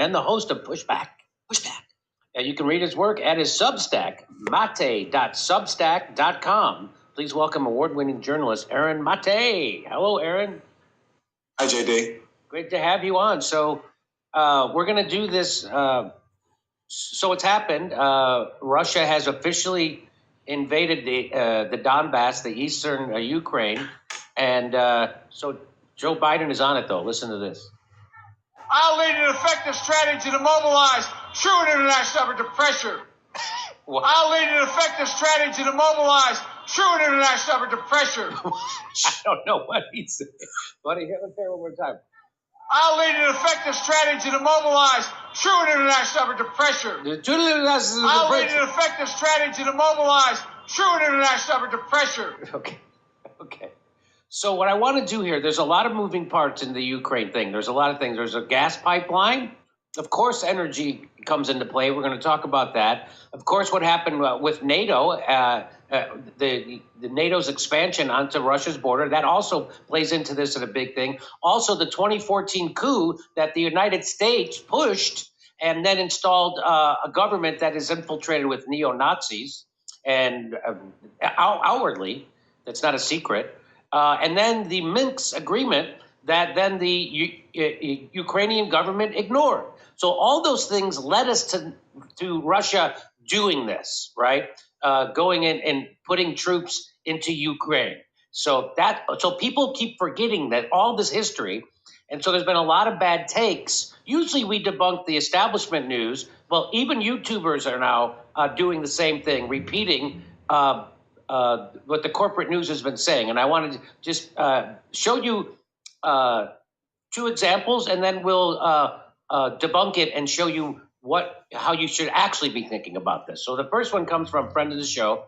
and the host of Pushback. And you can read his work at his Substack, mate.substack.com. Please welcome award-winning journalist Aaron Mate. Hello, Aaron. Hi, JD. Great to have you on. So we're going to do this. So it's happened. Russia has officially invaded the Donbass, the eastern Ukraine. And so Joe Biden is on it, though. Listen to this. I'll lead an effective strategy to mobilize true international effort to pressure. I'll lead an effective strategy to mobilize true international effort to pressure. I don't know what he said. Buddy, let's hear it one more time. I'll lead an effective strategy to mobilize true international effort to pressure. I'll lead an effective strategy to mobilize true international effort to pressure. Okay. So what I want to do here, there's a lot of moving parts in the Ukraine thing. There's a lot of things. There's a gas pipeline. Of course, energy comes into play. We're going to talk about that. Of course, what happened with NATO, the NATO's expansion onto Russia's border, that also plays into this as a big thing. Also, the 2014 coup that the United States pushed and then installed a government that is infiltrated with neo-Nazis and outwardly, that's not a secret. And then the Minsk agreement that then the Ukrainian government ignored. So all those things led us to Russia doing this, right? Going in and putting troops into Ukraine. So people keep forgetting that all this history. And so there's been a lot of bad takes. Usually we debunk the establishment news. Well, even YouTubers are now doing the same thing, repeating what the corporate news has been saying. And I wanted to just show you two examples, and then we'll debunk it and show you how you should actually be thinking about this. So the first one comes from a friend of the show,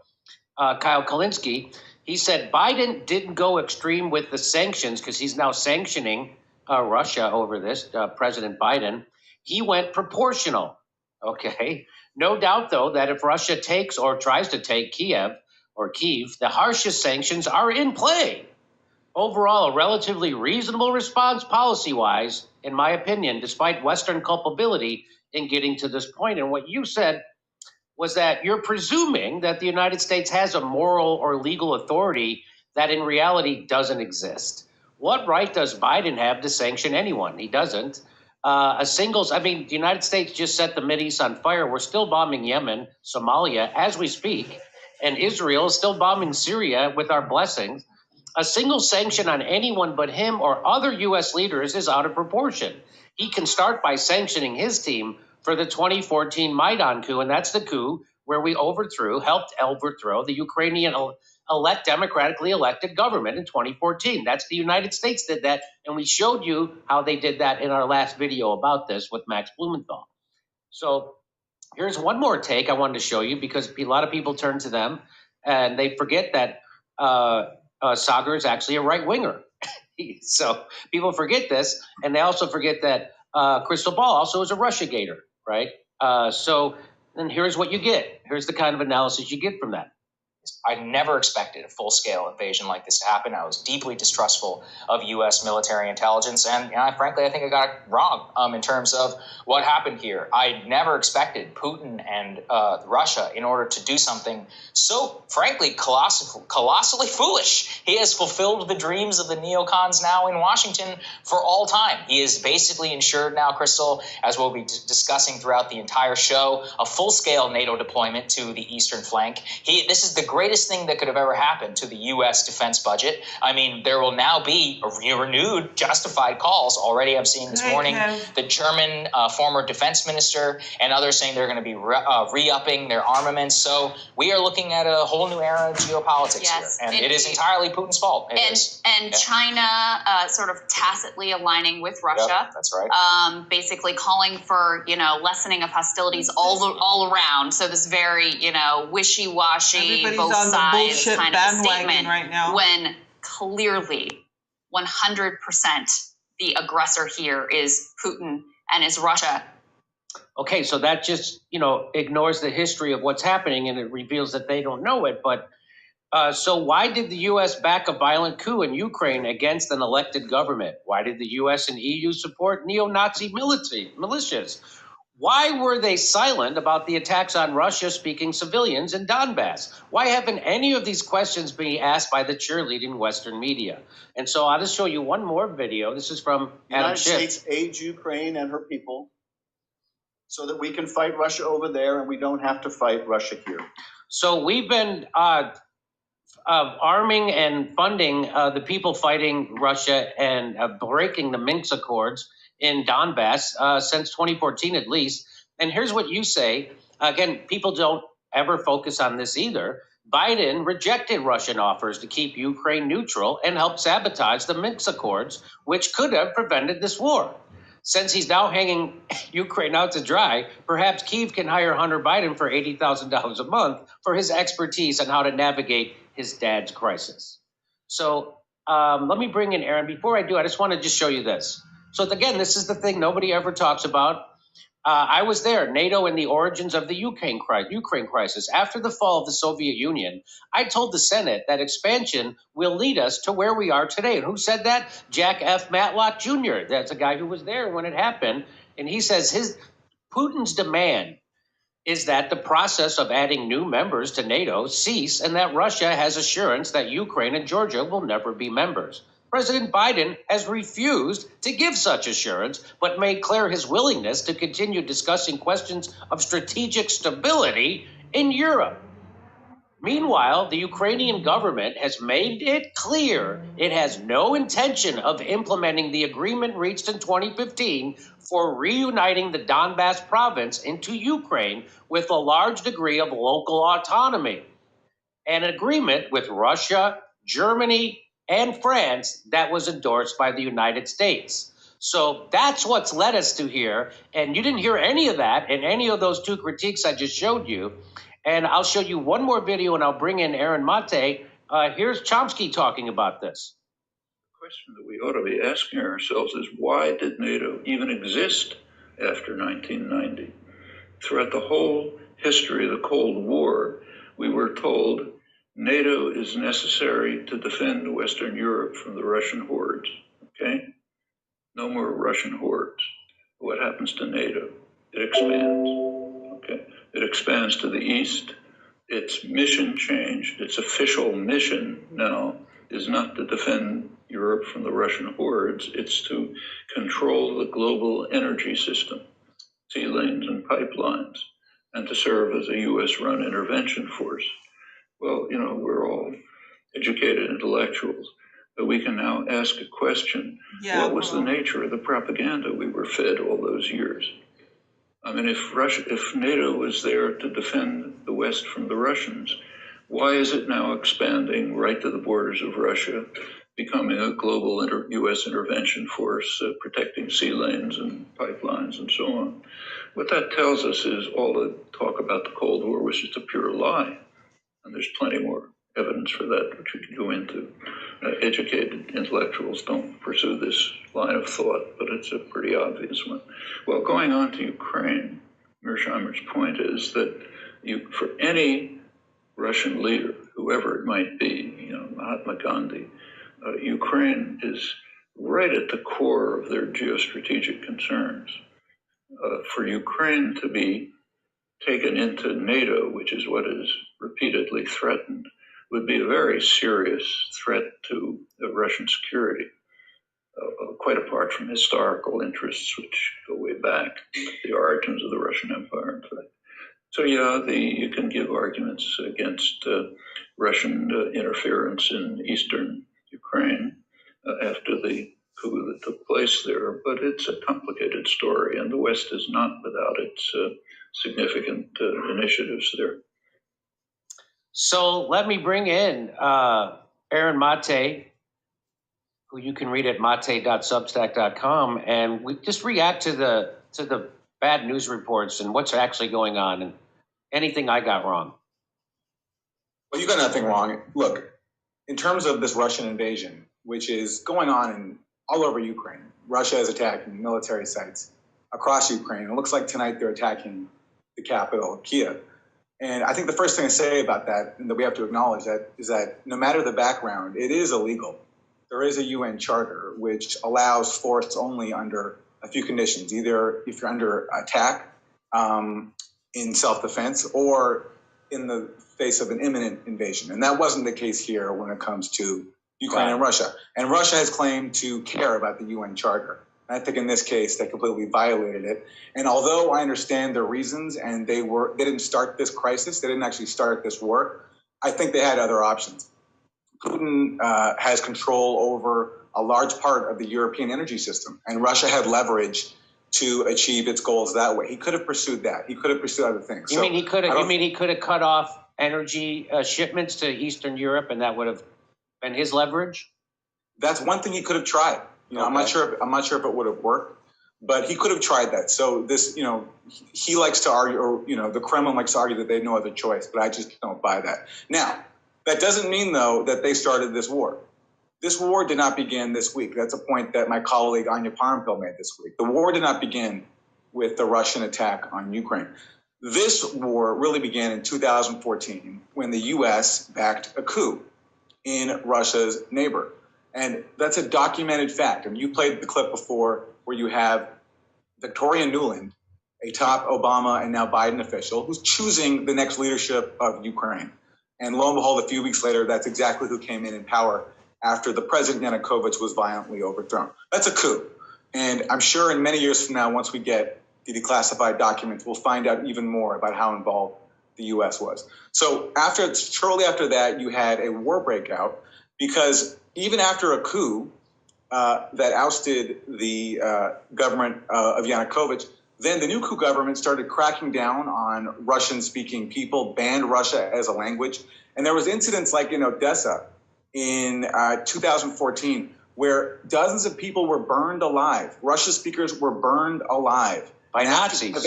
Kyle Kalinske. He said Biden didn't go extreme with the sanctions because he's now sanctioning Russia over this, President Biden. He went proportional. Okay. No doubt, though, that if Russia takes or tries to take Kiev, the harshest sanctions are in play. Overall, a relatively reasonable response policy-wise, in my opinion, despite Western culpability in getting to this point. And what you said was that you're presuming that the United States has a moral or legal authority that in reality doesn't exist. What right does Biden have to sanction anyone? He doesn't. The United States just set the Mideast on fire. We're still bombing Yemen, Somalia, as we speak. And Israel is still bombing Syria with our blessings. A single sanction on anyone but him or other U.S. leaders is out of proportion. He can start by sanctioning his team for the 2014 Maidan coup, and that's the coup where we helped overthrow the Ukrainian democratically elected government in 2014. That's the United States did that, and we showed you how they did that in our last video about this with Max Blumenthal. So here's one more take I wanted to show you because a lot of people turn to them and they forget that Sagar is actually a right-winger. So people forget this, and they also forget that Crystal Ball also is a Russiagator, right? So then here's what you get. Here's the kind of analysis you get from that. I never expected a full-scale invasion like this to happen. I was deeply distrustful of U.S. military intelligence, and frankly, I think I got it wrong in terms of what happened here. I never expected Putin and Russia in order to do something so, frankly, colossally foolish. He has fulfilled the dreams of the neocons now in Washington for all time. He is basically ensured now, Crystal, as we'll be discussing throughout the entire show, a full-scale NATO deployment to the eastern flank. This is the greatest thing that could have ever happened to the U.S. defense budget. I mean, there will now be renewed justified calls. Already I'm seeing this morning the German former defense minister and others saying they're going to be re-upping their armaments. So we are looking at a whole new era of geopolitics here. And it is entirely Putin's fault. China sort of tacitly aligning with Russia. Yep, that's right. Basically calling for, lessening of hostilities all around. So this very, wishy-washy, both sides kind of statement right now, when clearly 100% the aggressor here is Putin and is Russia. Okay, so that just, ignores the history of what's happening and it reveals that they don't know it. But So why did the U.S. back a violent coup in Ukraine against an elected government? Why did the U.S. and EU support neo-Nazi militias? Why were they silent about the attacks on Russia-speaking civilians in Donbass? Why haven't any of these questions been asked by the cheerleading Western media? And so I'll just show you one more video. This is from The Adam United Schiff. States aids Ukraine and her people so that we can fight Russia over there and we don't have to fight Russia here. So we've been arming and funding the people fighting Russia and breaking the Minsk Accords in Donbass since 2014 at least. And here's what you say. Again, people don't ever focus on this either. Biden rejected Russian offers to keep Ukraine neutral and helped sabotage the Minsk Accords, which could have prevented this war. Since he's now hanging Ukraine out to dry, perhaps Kyiv can hire Hunter Biden for $80,000 a month for his expertise on how to navigate his dad's crisis. So let me bring in Aaron. Before I do, I just want to just show you this. So again, this is the thing nobody ever talks about. I was there, NATO and the origins of the Ukraine crisis. After the fall of the Soviet Union, I told the Senate that expansion will lead us to where we are today. And who said that? Jack F. Matlock Jr. That's a guy who was there when it happened. And he says Putin's demand is that the process of adding new members to NATO cease and that Russia has assurance that Ukraine and Georgia will never be members. President Biden has refused to give such assurance, but made clear his willingness to continue discussing questions of strategic stability in Europe. Meanwhile, the Ukrainian government has made it clear it has no intention of implementing the agreement reached in 2015 for reuniting the Donbass province into Ukraine with a large degree of local autonomy. An agreement with Russia, Germany, and France that was endorsed by the United States. So that's what's led us to here. And you didn't hear any of that in any of those two critiques I just showed you. And I'll show you one more video and I'll bring in Aaron Mate. Here's Chomsky talking about this. The question that we ought to be asking ourselves is, why did NATO even exist after 1990? Throughout the whole history of the Cold War, we were told NATO is necessary to defend Western Europe from the Russian hordes, okay? No more Russian hordes. What happens to NATO? It expands, okay? It expands to the east. Its mission changed. Its official mission now is not to defend Europe from the Russian hordes. It's to control the global energy system, sea lanes and pipelines, and to serve as a US-run intervention force. Well, you know, we're all educated intellectuals, but we can now ask a question. Yeah, what was the nature of the propaganda we were fed all those years? I mean, if NATO was there to defend the West from the Russians, why is it now expanding right to the borders of Russia, becoming a global US intervention force, protecting sea lanes and pipelines and so on? What that tells us is all the talk about the Cold War was just a pure lie. And there's plenty more evidence for that, which we can go into. Educated intellectuals don't pursue this line of thought, but it's a pretty obvious one. Well, going on to Ukraine, Mearsheimer's point is that for any Russian leader, whoever it might be, you know, Mahatma Gandhi, Ukraine is right at the core of their geostrategic concerns. For Ukraine to be taken into NATO, which is what is repeatedly threatened, would be a very serious threat to Russian security, quite apart from historical interests, which go way back, the origins of the Russian Empire, in fact. So yeah, you can give arguments against Russian interference in eastern Ukraine after the coup that took place there, but it's a complicated story, and the West is not without its significant initiatives there. So let me bring in Aaron Mate, who you can read at mate.substack.com, and we just react to the bad news reports and what's actually going on and anything I got wrong. Well, you got nothing wrong. Look, in terms of this Russian invasion, which is going on all over Ukraine, Russia is attacking military sites across Ukraine. It looks like tonight they're attacking the capital, Kiev. And I think the first thing to say about that, and that we have to acknowledge that, is that no matter the background, it is illegal. There is a UN charter which allows force only under a few conditions, either if you're under attack in self-defense or in the face of an imminent invasion. And that wasn't the case here when it comes to Ukraine and Russia. And Russia has claimed to care about the UN charter. I think in this case, they completely violated it. And although I understand their reasons, and they didn't start this crisis, they didn't actually start this war, I think they had other options. Putin has control over a large part of the European energy system, and Russia had leverage to achieve its goals that way. He could have pursued that. He could have pursued other things. You mean he could have cut off energy shipments to Eastern Europe, and that would have been his leverage? That's one thing he could have tried. You know, okay. I'm not sure if it would have worked, but he could have tried that. So this, you know, he likes to argue, or, you know, the Kremlin likes to argue that they have no other choice, but I just don't buy that. Now, that doesn't mean, though, that they started this war. This war did not begin this week. That's a point that my colleague Anya Parampil made this week. The war did not begin with the Russian attack on Ukraine. This war really began in 2014 when the U.S. backed a coup in Russia's neighbor. And that's a documented fact. And you played the clip before where you have Victoria Nuland, a top Obama and now Biden official, who's choosing the next leadership of Ukraine. And lo and behold, a few weeks later, that's exactly who came in power after the president Yanukovych was violently overthrown. That's a coup. And I'm sure in many years from now, once we get the declassified documents, we'll find out even more about how involved the U.S. was. So shortly after that, you had a war breakout because even after a coup that ousted the government of Yanukovych, then the new coup government started cracking down on Russian-speaking people, banned Russia as a language. And there was incidents like in Odessa in 2014 where dozens of people were burned alive. Russian speakers were burned alive. By Nazis.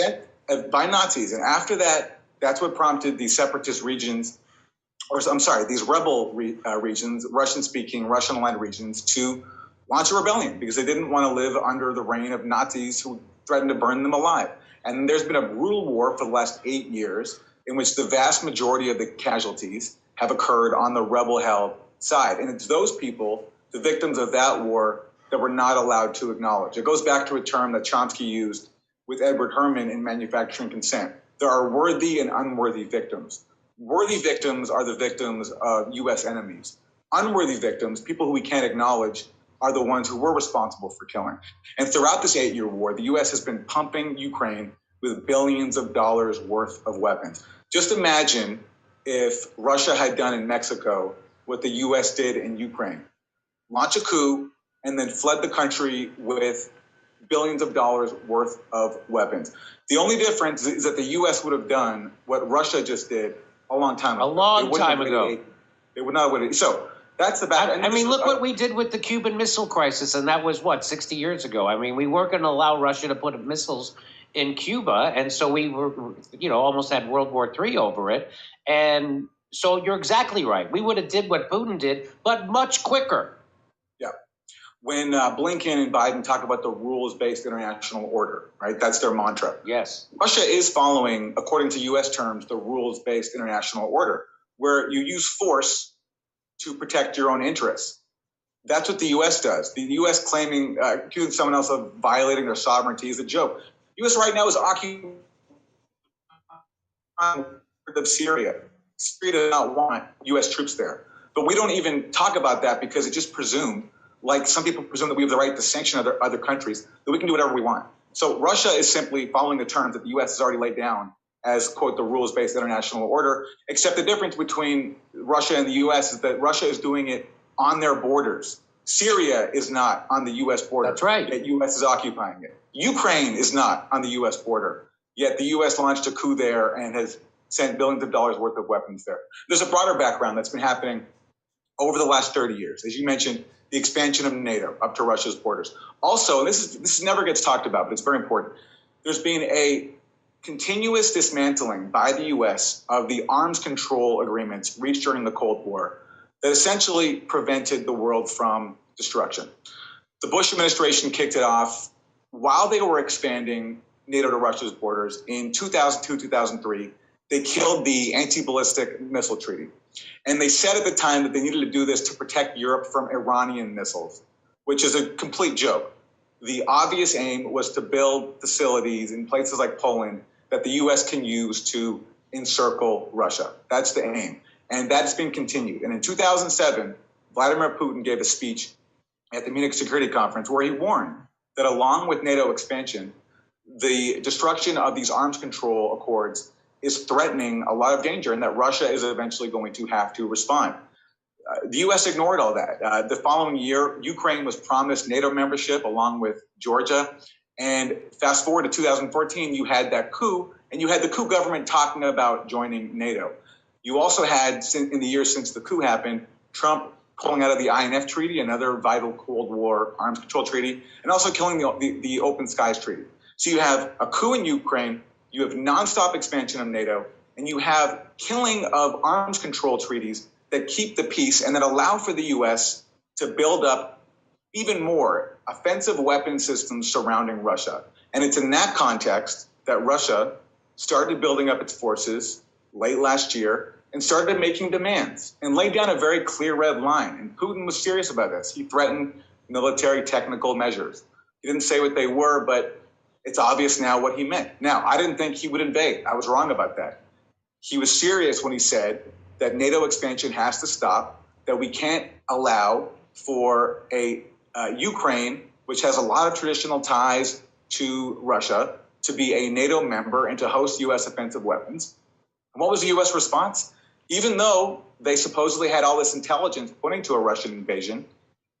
By Nazis. And after that, that's what prompted the separatist regions, these rebel regions, Russian-speaking, Russian-aligned regions, to launch a rebellion because they didn't want to live under the reign of Nazis who threatened to burn them alive. And there's been a brutal war for the last 8 years in which the vast majority of the casualties have occurred on the rebel-held side. And it's those people, the victims of that war, that we're not allowed to acknowledge. It goes back to a term that Chomsky used with Edward Herman in Manufacturing Consent. There are worthy and unworthy victims. Worthy victims are the victims of U.S. enemies. Unworthy victims, people who we can't acknowledge, are the ones who were responsible for killing. And throughout this 8-year war, the U.S. has been pumping Ukraine with billions of dollars worth of weapons. Just imagine if Russia had done in Mexico what the U.S. did in Ukraine. Launch a coup and then fled the country with billions of dollars worth of weapons. The only difference is that the U.S. would have done what Russia just did a long time ago. A long time ago. They would not have. So that's the back. I mean, look what we did with the Cuban Missile Crisis, and that was, 60 years ago? I mean, we weren't going to allow Russia to put missiles in Cuba, and so we were, almost had World War III over it. And so you're exactly right. We would have did what Putin did, but much quicker. Yeah. When Blinken and Biden talk about the rules-based international order, right? That's their mantra. Yes. Russia is following, according to U.S. terms, the rules-based international order, where you use force to protect your own interests. That's what the U.S. does. The U.S. accusing someone else of violating their sovereignty is a joke. U.S. right now is occupying of Syria. Syria does not want U.S. troops there. But we don't even talk about that because it just presumed, like some people presume that we have the right to sanction other countries, that we can do whatever we want. So Russia is simply following the terms that the U.S. has already laid down as, quote, the rules-based international order, except the difference between Russia and the U.S. is that Russia is doing it on their borders. Syria is not on the U.S. border. That's right. Yet U.S. is occupying it. Ukraine is not on the U.S. border. Yet the U.S. launched a coup there and has sent billions of dollars worth of weapons there. There's a broader background that's been happening over the last 30 years. As you mentioned, the expansion of NATO up to Russia's borders. Also, this never gets talked about, but it's very important. There's been a continuous dismantling by the U.S. of the arms control agreements reached during the Cold War that essentially prevented the world from destruction. The Bush administration kicked it off while they were expanding NATO to Russia's borders in 2002, 2003. they killed the anti-ballistic missile treaty. And they said at the time that they needed to do this to protect Europe from Iranian missiles, which is a complete joke. The obvious aim was to build facilities in places like Poland that the U.S. can use to encircle Russia. That's the aim. And that's been continued. And in 2007, Vladimir Putin gave a speech at the Munich Security Conference where he warned that along with NATO expansion, the destruction of these arms control accords is threatening a lot of danger and that Russia is eventually going to have to respond. The U.S. ignored all that. The following year, Ukraine was promised NATO membership along with Georgia. And fast forward to 2014, you had that coup, and you had the coup government talking about joining NATO. You also had, in the years since the coup happened, Trump pulling out of the INF Treaty, another vital Cold War arms control treaty, and also killing the Open Skies Treaty. So you have a coup in Ukraine, you have nonstop expansion of NATO, and you have killing of arms control treaties that keep the peace and that allow for the U.S. to build up even more offensive weapon systems surrounding Russia. And it's in that context that Russia started building up its forces late last year and started making demands and laid down a very clear red line. And Putin was serious about this. He threatened military technical measures. He didn't say what they were, but it's obvious now what he meant. Now, I didn't think he would invade. I was wrong about that. He was serious when he said that NATO expansion has to stop, that we can't allow for a Ukraine, which has a lot of traditional ties to Russia, to be a NATO member and to host U.S. offensive weapons. And what was the U.S. response? Even though they supposedly had all this intelligence pointing to a Russian invasion,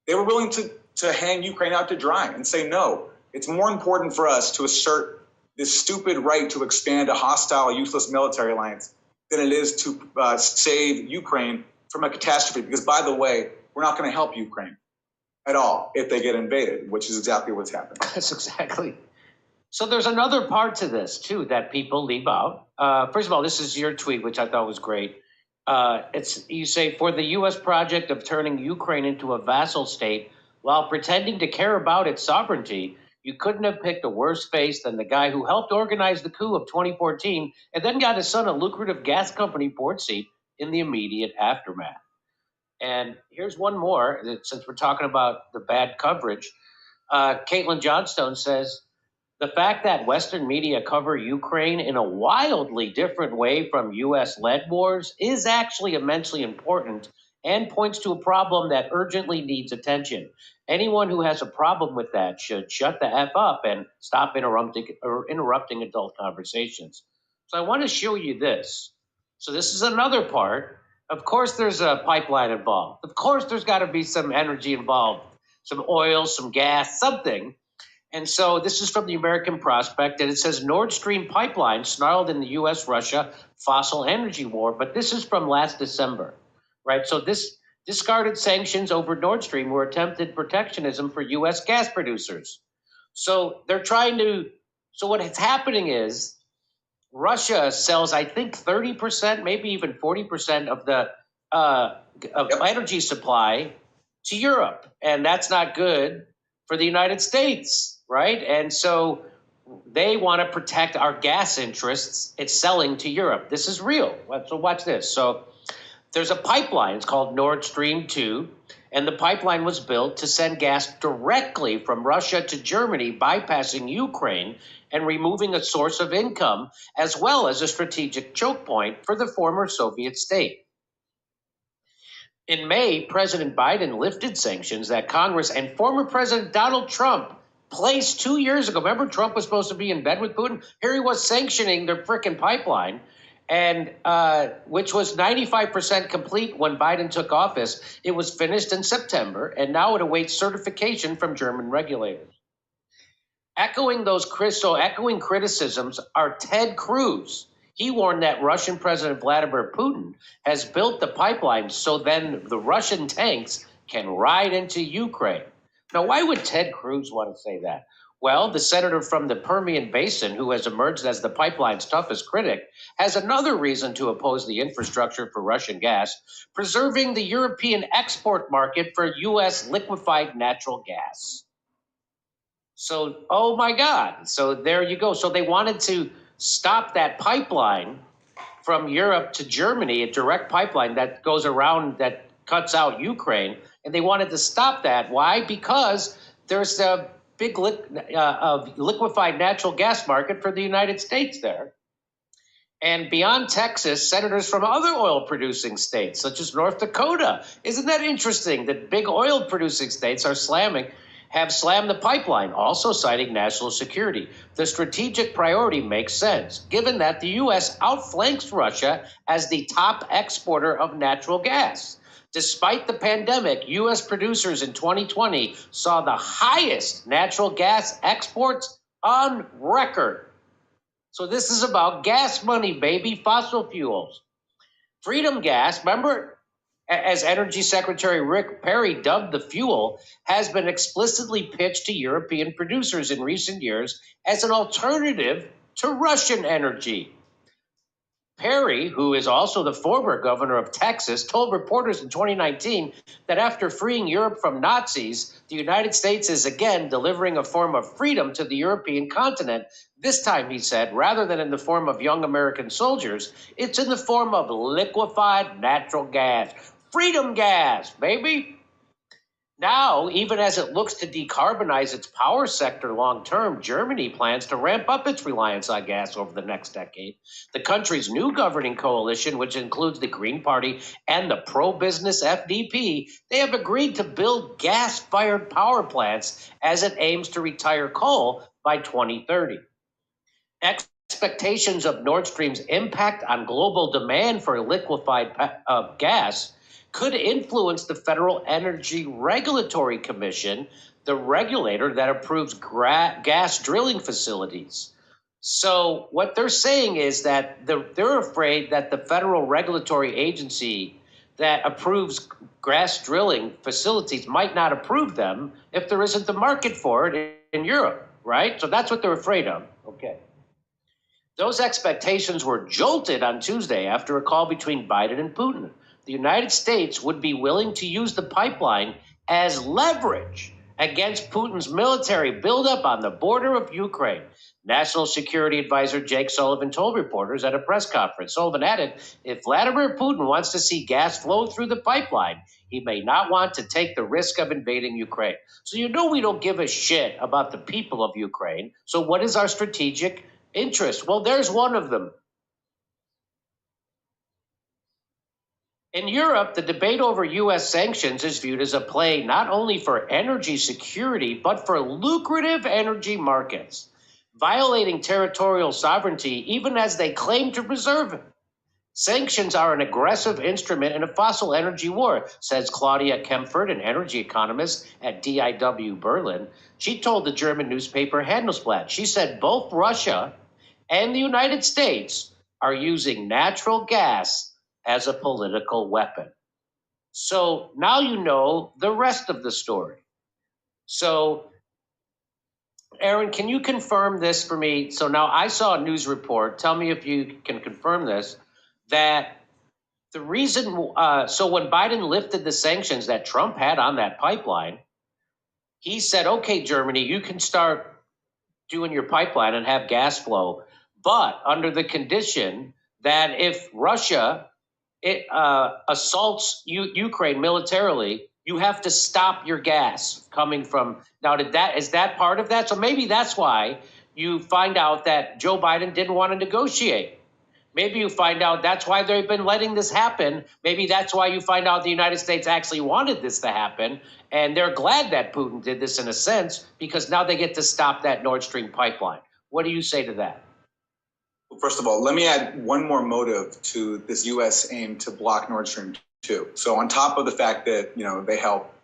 they were willing to hang Ukraine out to dry and say, no, it's more important for us to assert this stupid right to expand a hostile, useless military alliance than it is to save Ukraine from a catastrophe. Because, by the way, we're not going to help Ukraine at all if they get invaded, which is exactly what's happened. That's exactly. So there's another part to this, too, that people leave out. First of all, this is your tweet, which I thought was great. You say, for the U.S. project of turning Ukraine into a vassal state while pretending to care about its sovereignty, you couldn't have picked a worse face than the guy who helped organize the coup of 2014 and then got his son a lucrative gas company board seat in the immediate aftermath. And here's one more, since we're talking about the bad coverage. Caitlin Johnstone says, the fact that Western media cover Ukraine in a wildly different way from U.S.-led wars is actually immensely important and points to a problem that urgently needs attention. Anyone who has a problem with that should shut the F up and stop interrupting adult conversations. So I want to show you this. So this is another part. Of course, there's a pipeline involved. Of course, there's got to be some energy involved, some oil, some gas, something. And so this is from the American Prospect, and it says Nord Stream pipeline snarled in the U.S.-Russia fossil energy war. But this is from last December, right? So this discarded sanctions over Nord Stream were attempted protectionism for U.S. gas producers. So they're trying to, so what is happening is Russia sells, I think, 30%, maybe even 40% of the energy supply to Europe. And that's not good for the United States, right? And so they want to protect our gas interests. It's selling to Europe. This is real. So watch this. So there's a pipeline. It's called Nord Stream 2. And the pipeline was built to send gas directly from Russia to Germany, bypassing Ukraine and removing a source of income, as well as a strategic choke point for the former Soviet state. In May, President Biden lifted sanctions that Congress and former President Donald Trump placed 2 years ago. Remember, Trump was supposed to be in bed with Putin? Here he was sanctioning their frickin' pipeline, and which was 95% complete when Biden took office. It was finished in September, and now it awaits certification from German regulators. Echoing criticisms are Ted Cruz. He warned that Russian President Vladimir Putin has built the pipeline so then the Russian tanks can ride into Ukraine. Now, why would Ted Cruz want to say that? Well, the senator from the Permian Basin, who has emerged as the pipeline's toughest critic, has another reason to oppose the infrastructure for Russian gas, preserving the European export market for U.S. liquefied natural gas. So, oh my God. So there you go. So they wanted to stop that pipeline from Europe to Germany, a direct pipeline that goes around, that cuts out Ukraine. And they wanted to stop that. Why? Because there's a big liquefied natural gas market for the United States there. And beyond Texas, senators from other oil-producing states, such as North Dakota. Isn't that interesting that big oil-producing states have slammed the pipeline, also citing national security? The strategic priority makes sense, given that the U.S. outflanks Russia as the top exporter of natural gas. Despite the pandemic, U.S. producers in 2020 saw the highest natural gas exports on record. So this is about gas money, baby, fossil fuels. Freedom gas, remember, as Energy Secretary Rick Perry dubbed the fuel, has been explicitly pitched to European producers in recent years as an alternative to Russian energy. Perry, who is also the former governor of Texas, told reporters in 2019 that after freeing Europe from Nazis, the United States is again delivering a form of freedom to the European continent. This time, he said, rather than in the form of young American soldiers, it's in the form of liquefied natural gas. Freedom gas, baby. Now, even as it looks to decarbonize its power sector long term, Germany plans to ramp up its reliance on gas over the next decade. The country's new governing coalition, which includes the Green Party and the pro-business FDP, they have agreed to build gas-fired power plants as it aims to retire coal by 2030. Expectations of Nord Stream's impact on global demand for liquefied gas could influence the Federal Energy Regulatory Commission, the regulator that approves gas drilling facilities. So what they're saying is that they're afraid that the Federal Regulatory Agency that approves gas drilling facilities might not approve them if there isn't the market for it in Europe, right? So that's what they're afraid of. Okay. Those expectations were jolted on Tuesday after a call between Biden and Putin. The United States would be willing to use the pipeline as leverage against Putin's military buildup on the border of Ukraine. National Security Advisor Jake Sullivan told reporters at a press conference. Sullivan added, if Vladimir Putin wants to see gas flow through the pipeline, he may not want to take the risk of invading Ukraine. So you know we don't give a shit about the people of Ukraine. So what is our strategic interest? Well, there's one of them. In Europe, the debate over U.S. sanctions is viewed as a play not only for energy security, but for lucrative energy markets, violating territorial sovereignty even as they claim to preserve it. Sanctions are an aggressive instrument in a fossil energy war, says Claudia Kempfert, an energy economist at DIW Berlin. She told the German newspaper Handelsblatt, she said both Russia and the United States are using natural gas as a political weapon. So now you know the rest of the story. So, Aaron, can you confirm this for me? So now I saw a news report, tell me if you can confirm this, that the reason, so when Biden lifted the sanctions that Trump had on that pipeline, he said, okay, Germany, you can start doing your pipeline and have gas flow, but under the condition that if Russia assaults Ukraine militarily, you have to stop your gas coming from. Now, is that part of that? So maybe that's why you find out that Joe Biden didn't want to negotiate. Maybe you find out that's why they've been letting this happen. Maybe that's why you find out the United States actually wanted this to happen. And they're glad that Putin did this in a sense, because now they get to stop that Nord Stream pipeline. What do you say to that? First of all, let me add one more motive to this U.S. aim to block Nord Stream 2. So on top of the fact that, they help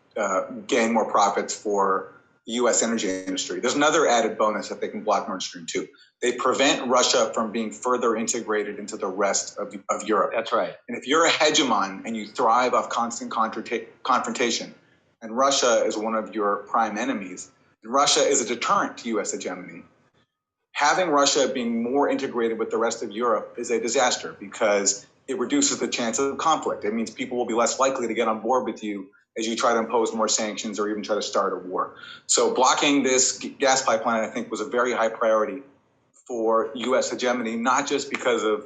gain more profits for the U.S. energy industry, there's another added bonus that they can block Nord Stream 2. They prevent Russia from being further integrated into the rest of Europe. That's right. And if you're a hegemon and you thrive off constant confrontation, and Russia is one of your prime enemies, and Russia is a deterrent to U.S. hegemony, having Russia being more integrated with the rest of Europe is a disaster because it reduces the chance of conflict. It means people will be less likely to get on board with you as you try to impose more sanctions or even try to start a war. So blocking this gas pipeline, I think, was a very high priority for U.S. hegemony, not just because of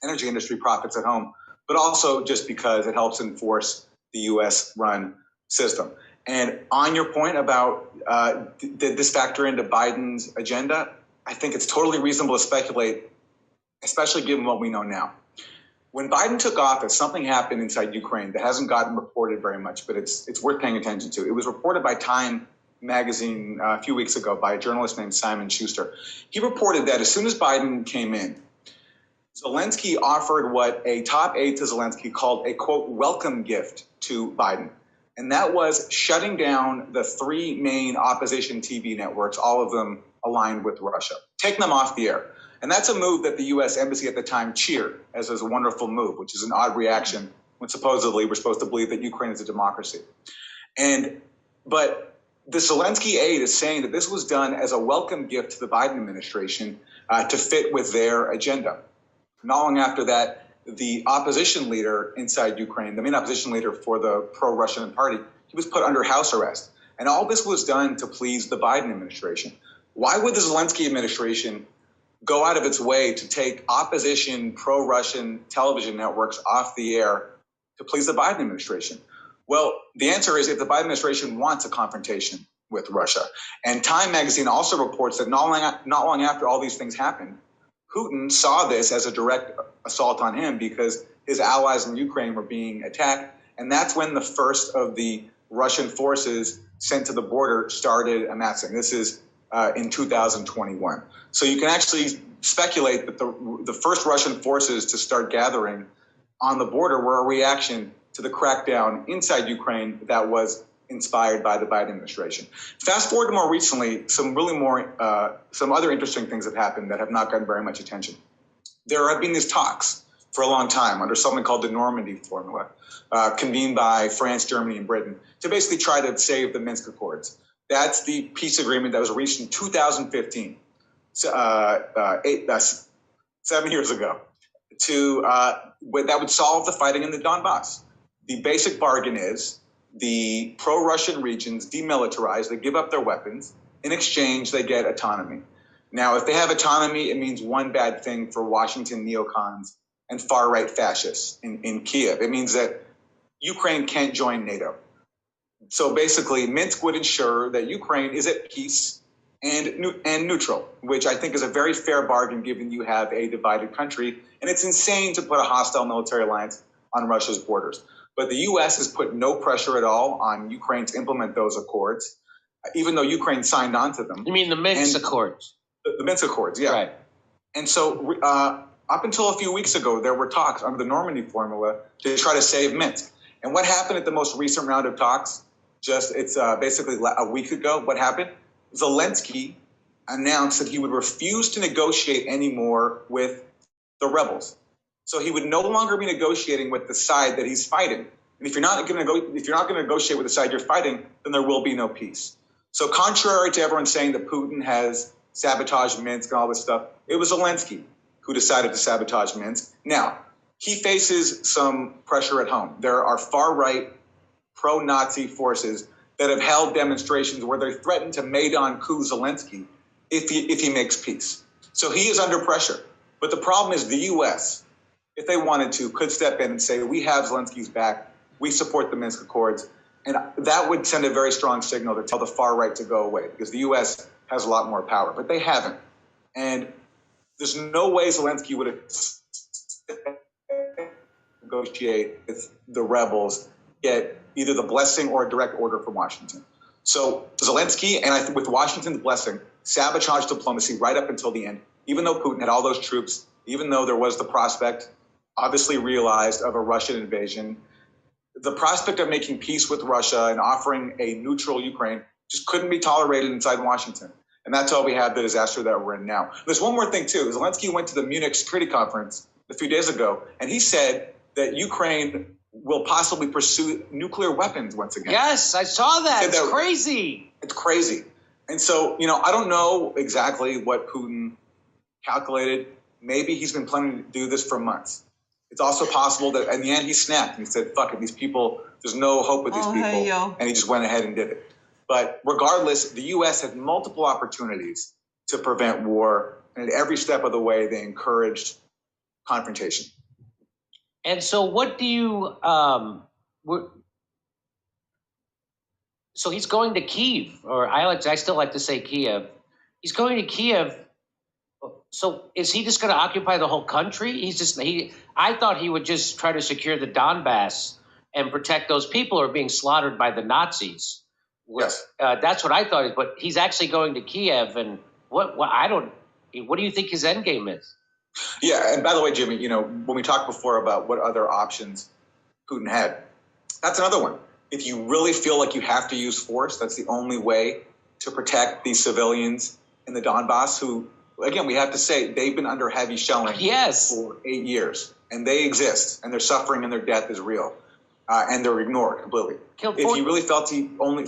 energy industry profits at home, but also just because it helps enforce the U.S.-run system. And on your point about did this factor into Biden's agenda, I think it's totally reasonable to speculate, especially given what we know now. When Biden took office, something happened inside Ukraine that hasn't gotten reported very much, but it's worth paying attention to. It was reported by Time magazine a few weeks ago by a journalist named Simon Schuster. He reported that as soon as Biden came in, Zelensky offered what a top aide to Zelensky called a, quote, welcome gift to Biden. And that was shutting down the three main opposition TV networks, all of them aligned with Russia, taking them off the air. And that's a move that the U.S. embassy at the time cheered as a wonderful move, which is an odd reaction when supposedly we're supposed to believe that Ukraine is a democracy. But the Zelensky aide is saying that this was done as a welcome gift to the Biden administration to fit with their agenda. Not long after that, the opposition leader inside Ukraine, the main opposition leader for the pro-Russian party, he was put under house arrest. And all this was done to please the Biden administration. Why would the Zelensky administration go out of its way to take opposition pro-Russian television networks off the air to please the Biden administration? Well, the answer is if the Biden administration wants a confrontation with Russia. And Time magazine also reports that not long after all these things happened, Putin saw this as a direct assault on him because his allies in Ukraine were being attacked. And that's when the first of the Russian forces sent to the border started amassing. This is in 2021. So you can actually speculate that the first Russian forces to start gathering on the border were a reaction to the crackdown inside Ukraine that was inspired by the Biden administration. Fast forward to more recently, some other interesting things have happened that have not gotten very much attention. There have been these talks for a long time under something called the Normandy Formula, convened by France, Germany, and Britain to basically try to save the Minsk Accords. That's the peace agreement that was reached in 2015, 7 years ago, that would solve the fighting in the Donbass. The basic bargain is the pro-Russian regions demilitarize, they give up their weapons. In exchange, they get autonomy. Now, if they have autonomy, it means one bad thing for Washington neocons and far-right fascists in Kiev. It means that Ukraine can't join NATO. So basically, Minsk would ensure that Ukraine is at peace and neutral, which I think is a very fair bargain given you have a divided country. And it's insane to put a hostile military alliance on Russia's borders. But the U.S. has put no pressure at all on Ukraine to implement those accords, even though Ukraine signed on to them. You mean the Minsk Accords? The Minsk Accords, yeah. Right. And so up until a few weeks ago, there were talks under the Normandy Formula to try to save Minsk. And what happened at the most recent round of talks? Basically a week ago. What happened? Zelensky announced that he would refuse to negotiate anymore with the rebels. So he would no longer be negotiating with the side that he's fighting. And if you're not going to negotiate with the side you're fighting, then there will be no peace. So contrary to everyone saying that Putin has sabotaged Minsk and all this stuff, it was Zelensky who decided to sabotage Minsk. Now, he faces some pressure at home. There are far-right pro-Nazi forces that have held demonstrations where they threaten to Maidan coup Zelensky if he makes peace. So he is under pressure. But the problem is the U.S., if they wanted to, could step in and say, we have Zelensky's back, we support the Minsk Accords, and that would send a very strong signal to tell the far right to go away, because the U.S. has a lot more power, but they haven't. And there's no way Zelensky would negotiate with the rebels, get either the blessing or a direct order from Washington. So Zelensky, and I think with Washington's blessing, sabotaged diplomacy right up until the end, even though Putin had all those troops, even though there was the prospect, obviously realized, of a Russian invasion. The prospect of making peace with Russia and offering a neutral Ukraine just couldn't be tolerated inside Washington. And that's all we have, the disaster that we're in now. There's one more thing, too. Zelensky went to the Munich Security Conference a few days ago, and he said that Ukraine will possibly pursue nuclear weapons once again. Yes, I saw that. It's crazy. It's crazy. And so, I don't know exactly what Putin calculated. Maybe he's been planning to do this for months. It's also possible that in the end he snapped and he said, fuck it, these people, there's no hope with these people. Hey, and he just went ahead and did it. But regardless, the U.S. had multiple opportunities to prevent war. And at every step of the way, they encouraged confrontation. And so what do you, so he's going to Kyiv, or I still like to say Kiev. He's going to Kiev. So is he just going to occupy the whole country? I thought he would just try to secure the Donbass and protect those people who are being slaughtered by the Nazis. Yes. That's what I thought. But he's actually going to Kiev, and what do you think his end game is? Yeah, and by the way, Jimmy, when we talked before about what other options Putin had, that's another one. If you really feel like you have to use force, that's the only way to protect these civilians in the Donbass who, again, we have to say they've been under heavy shelling for 8 years, and they exist, and their suffering and their death is real, and they're ignored completely. If he really felt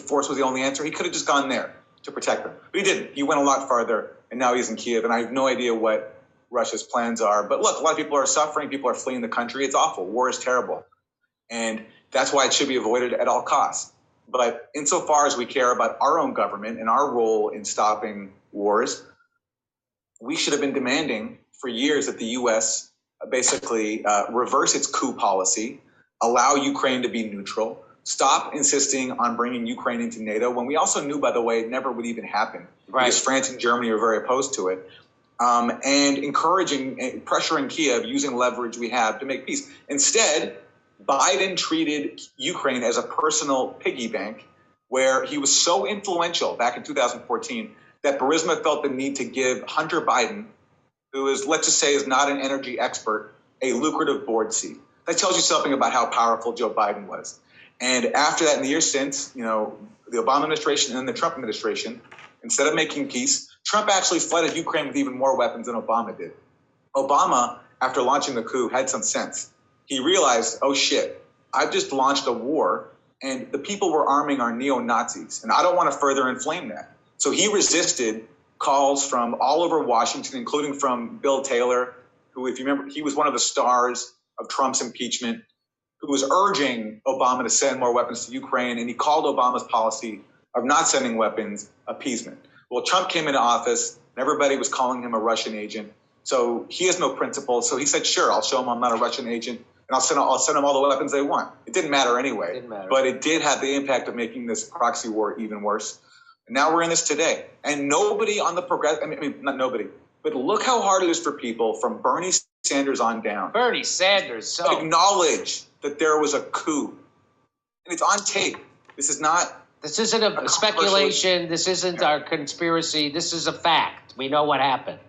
force was the only answer, he could have just gone there to protect them, but he didn't. He went a lot farther, and now he's in Kiev, and I have no idea what Russia's plans are. But look, a lot of people are suffering. People are fleeing the country. It's awful. War is terrible, and that's why it should be avoided at all costs. But insofar as we care about our own government and our role in stopping wars, we should have been demanding for years that the U.S. basically reverse its coup policy, allow Ukraine to be neutral, stop insisting on bringing Ukraine into NATO, when we also knew, by the way, it never would even happen, because France and Germany are very opposed to it, and encouraging, pressuring Kiev, using leverage we have to make peace. Instead, Biden treated Ukraine as a personal piggy bank, where he was so influential back in 2014 that Burisma felt the need to give Hunter Biden, who is, let's just say, is not an energy expert, a lucrative board seat. That tells you something about how powerful Joe Biden was. And after that, in the years since, the Obama administration and then the Trump administration, instead of making peace, Trump actually flooded Ukraine with even more weapons than Obama did. Obama, after launching the coup, had some sense. He realized, oh shit, I've just launched a war, and the people we're arming are neo-Nazis, and I don't want to further inflame that. So he resisted calls from all over Washington, including from Bill Taylor, who, if you remember, he was one of the stars of Trump's impeachment, who was urging Obama to send more weapons to Ukraine, and he called Obama's policy of not sending weapons appeasement. Well, Trump came into office, and everybody was calling him a Russian agent. So he has no principles. So he said, sure, I'll show him I'm not a Russian agent, and I'll send them all the weapons they want. It didn't matter anyway. But it did have the impact of making this proxy war even worse. And now we're in this today. And nobody on the not nobody, but look how hard it is for people from Bernie Sanders on down. Bernie Sanders. So acknowledge that there was a coup. And it's on tape. This isn't a speculation. This isn't our conspiracy. This is a fact. We know what happened.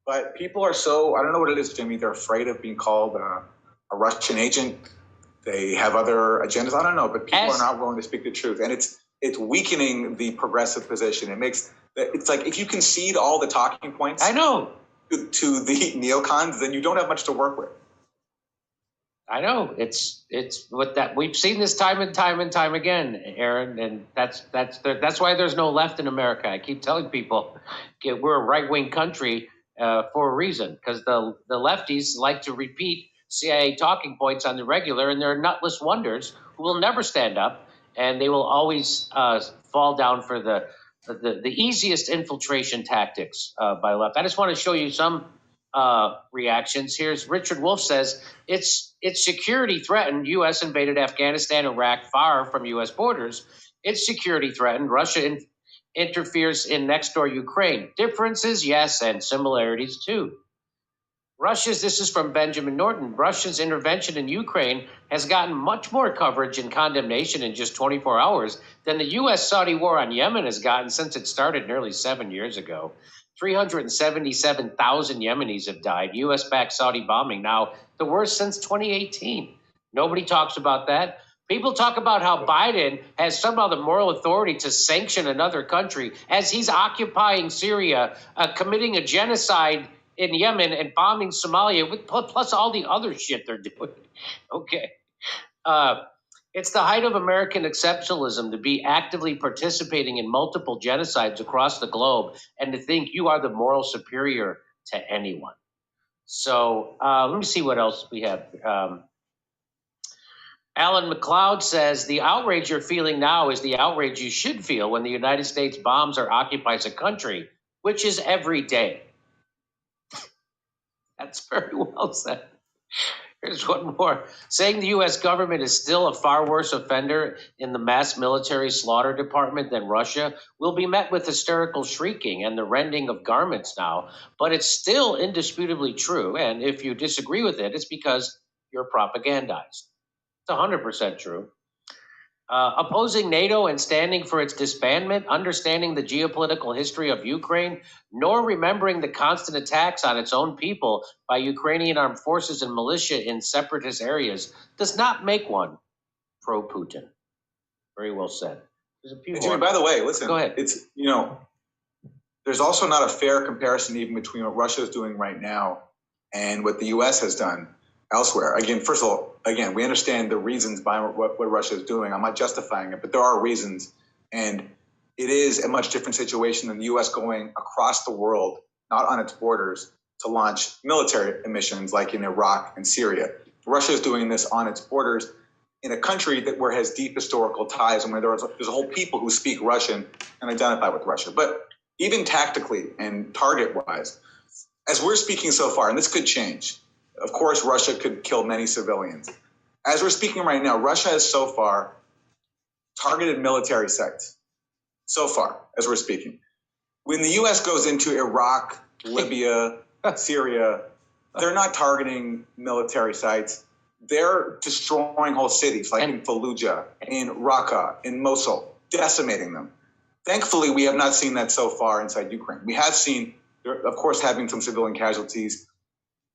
But people are I don't know what it is, Jimmy. They're afraid of being called a Russian agent. They have other agendas. I don't know, but people are not willing to speak the truth. And it's weakening the progressive position. It's like if you concede all the talking points to the neocons, then you don't have much to work with. I know. It's what that we've seen this time and time again, Aaron, and that's why there's no left in America. I keep telling people we're a right-wing country for a reason, because the lefties like to repeat CIA talking points on the regular, and they're nutless wonders who will never stand up, and they will always fall down for the easiest infiltration tactics by left. I just want to show you some reactions. Here's Richard Wolff says it's security threatened. U.S. invaded Afghanistan, Iraq, far from U.S. borders. It's security threatened. Russia interferes in next door Ukraine. Differences, yes, and similarities too. This is from Benjamin Norton. Russia's intervention in Ukraine has gotten much more coverage and condemnation in just 24 hours than the U.S.-Saudi war on Yemen has gotten since it started nearly 7 years ago. 377,000 Yemenis have died. U.S.-backed Saudi bombing now the worst since 2018. Nobody talks about that. People talk about how Biden has somehow the moral authority to sanction another country as he's occupying Syria, committing a genocide in Yemen and bombing Somalia, plus all the other shit they're doing. Okay. It's the height of American exceptionalism to be actively participating in multiple genocides across the globe and to think you are the moral superior to anyone. So let me see what else we have. Alan McLeod says, the outrage you're feeling now is the outrage you should feel when the United States bombs or occupies a country, which is every day. That's very well said. Here's one more. Saying the U.S. government is still a far worse offender in the mass military slaughter department than Russia will be met with hysterical shrieking and the rending of garments now, but it's still indisputably true. And if you disagree with it, it's because you're propagandized. It's 100% true. Opposing NATO and standing for its disbandment, understanding the geopolitical history of Ukraine, nor remembering the constant attacks on its own people by Ukrainian armed forces and militia in separatist areas does not make one pro-Putin. Very well said. There's a few Jimmy, more. by the way, listen, Go ahead. It's, there's also not a fair comparison even between what Russia is doing right now and what the U.S. has done elsewhere. Again, first of all, we understand the reasons behind what Russia is doing. I'm not justifying it, but there are reasons. And it is a much different situation than the U.S. going across the world, not on its borders, to launch military missions like in Iraq and Syria. Russia is doing this on its borders in a country where it has deep historical ties and where there's a whole people who speak Russian and identify with Russia. But even tactically and target-wise, as we're speaking so far, and this could change, of course, Russia could kill many civilians. As we're speaking right now, Russia has so far targeted military sites. So far, as we're speaking. When the U.S. goes into Iraq, Libya, Syria, they're not targeting military sites. They're destroying whole cities, like in Fallujah, in Raqqa, in Mosul, decimating them. Thankfully, we have not seen that so far inside Ukraine. We have seen, of course, having some civilian casualties.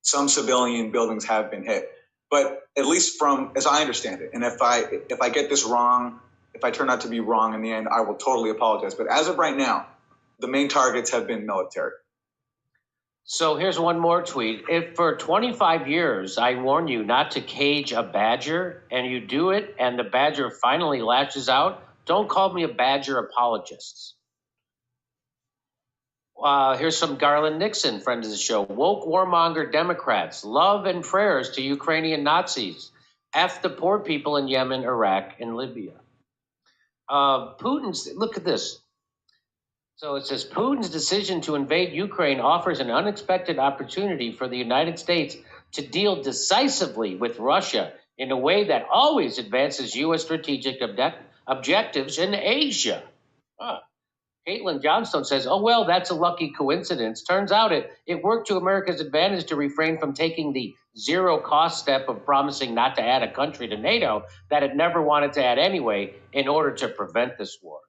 Some civilian buildings have been hit, but at least from, as I understand it, and if I get this wrong, if I turn out to be wrong in the end, I will totally apologize. But as of right now, the main targets have been military. So here's one more tweet. If for 25 years I warn you not to cage a badger and you do it and the badger finally lashes out, don't call me a badger apologist. Here's some Garland Nixon, friend of the show. Woke warmonger Democrats, love and prayers to Ukrainian Nazis. F the poor people in Yemen, Iraq, and Libya. Look at this. So it says, Putin's decision to invade Ukraine offers an unexpected opportunity for the United States to deal decisively with Russia in a way that always advances U.S. strategic objectives in Asia. Caitlin Johnstone says, oh, well, that's a lucky coincidence. Turns out it worked to America's advantage to refrain from taking the zero-cost step of promising not to add a country to NATO that it never wanted to add anyway in order to prevent this war.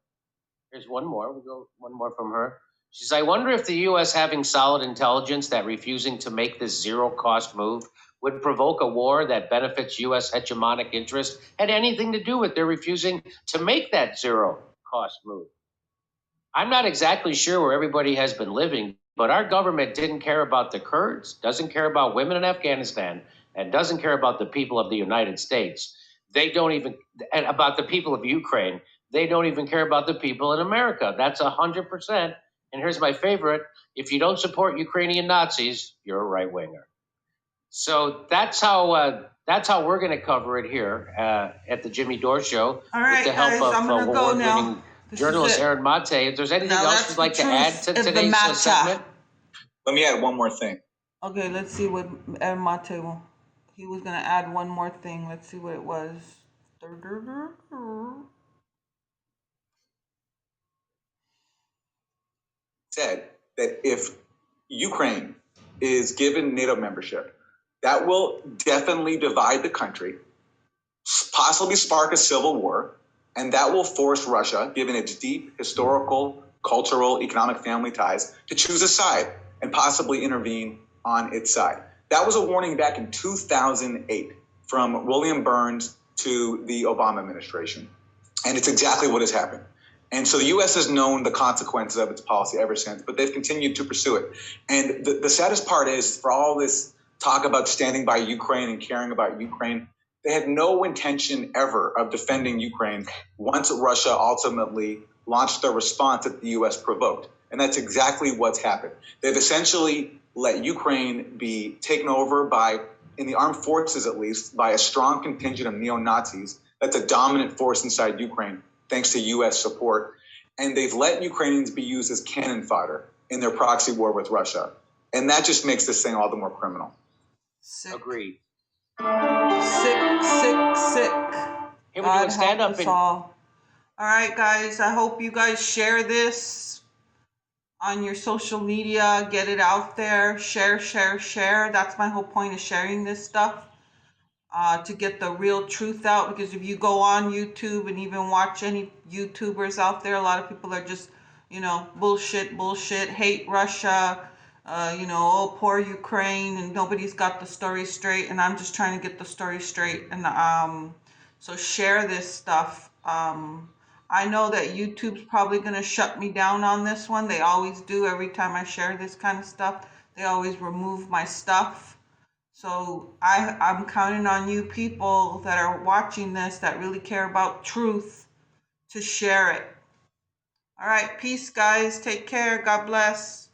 Here's one more. We'll go one more from her. She says, I wonder if the U.S. having solid intelligence that refusing to make this zero-cost move would provoke a war that benefits U.S. hegemonic interest had anything to do with their refusing to make that zero-cost move. I'm not exactly sure where everybody has been living, but our government didn't care about the Kurds, doesn't care about women in Afghanistan, and doesn't care about the people of the United States. They don't even, and about the people of Ukraine. They don't even care about the people in America. That's 100%. And here's my favorite. If you don't support Ukrainian Nazis, you're a right-winger. So that's how we're going to cover it here at the Jimmy Dore Show. All right, with the help guys, of award-winning journalist Aaron Mate. If there's anything else you'd like to add to today's segment? Let me add one more thing. Okay, let's see what Aaron Mate he was going to add one more thing. Let's see what it was. Said that if Ukraine is given NATO membership, that will definitely divide the country, possibly spark a civil war, and that will force Russia, given its deep historical, cultural, economic family ties, to choose a side and possibly intervene on its side. That was a warning back in 2008 from William Burns to the Obama administration. And it's exactly what has happened. And so the U.S. has known the consequences of its policy ever since, but they've continued to pursue it. And the saddest part is, for all this talk about standing by Ukraine and caring about Ukraine, they had no intention ever of defending Ukraine once Russia ultimately launched their response that the U.S. provoked. And that's exactly what's happened. They've essentially let Ukraine be taken over by, in the armed forces at least, by a strong contingent of neo-Nazis. That's a dominant force inside Ukraine, thanks to U.S. support. And they've let Ukrainians be used as cannon fodder in their proxy war with Russia. And that just makes this thing all the more criminal. Sick. Agreed. Sick. Here we God do a stand help up us in. all. All right, guys. I hope you guys share this on your social media. Get it out there. Share. That's my whole point of sharing this stuff. To get the real truth out, because if you go on YouTube and even watch any YouTubers out there, a lot of people are just, bullshit, hate Russia, oh, poor Ukraine, and nobody's got the story straight, and I'm just trying to get the story straight, and so share this stuff. I know that YouTube's probably going to shut me down on this one. They always do. Every time I share this kind of stuff, they always remove my stuff. So I'm counting on you people that are watching this that really care about truth to share it. All right, peace, guys. Take care. God bless.